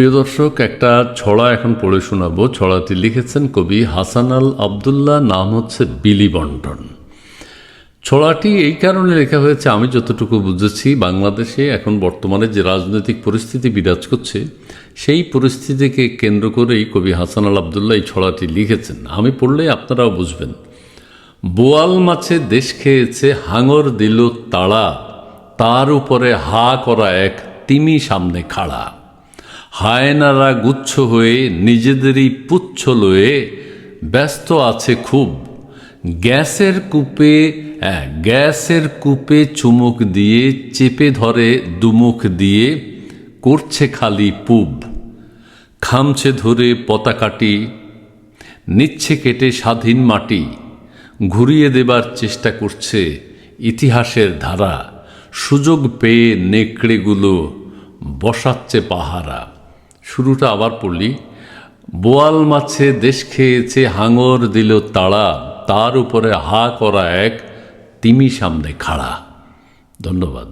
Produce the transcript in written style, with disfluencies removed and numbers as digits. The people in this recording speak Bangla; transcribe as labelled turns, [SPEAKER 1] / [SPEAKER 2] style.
[SPEAKER 1] প্রিয় দর্শক, একটা ছড়া এখন পড়ে শোনাবো। ছড়াটি লিখেছেন কবি হাসান আল আবদুল্লাহ, নাম হচ্ছে বিলি বন্টন। ছড়াটি এই কারণে লেখা হয়েছে, আমি যতটুকু বুঝেছি বাংলাদেশে এখন বর্তমানে যে রাজনৈতিক পরিস্থিতি বিরাজ করছে সেই পরিস্থিতিকে কেন্দ্র করেই কবি হাসান আল আবদুল্লাহ এই ছড়াটি লিখেছেন। আমি পড়লে আপনারাও বুঝবেন। বোয়াল মাছে দেশ খেয়েছে, হাঙর দিল তাড়া, তার উপরে হা করা এক তিমি সামনে খাড়া। হায়নারা গুচ্ছ হয়ে নিজেদেরই পুচ্ছ লয়ে ব্যস্ত আছে খুব, গ্যাসের কূপে চুমুক দিয়ে চেপে ধরে দুমুখ দিয়ে করছে খালি পুব। খামছে ধরে পতাকাটি, নিচ্ছে কেটে স্বাধীন মাটি, ঘুরিয়ে দেবার চেষ্টা করছে ইতিহাসের ধারা। সুযোগ পেয়ে নেকড়েগুলো বসাচ্ছে পাহারা। শুরুটা আবার পড়লি। বোয়াল মাছে দেশ খেয়েছে, হাঙর দিল তাড়া, তার উপরে হা করা এক তিমি সামনে খাড়া। ধন্যবাদ।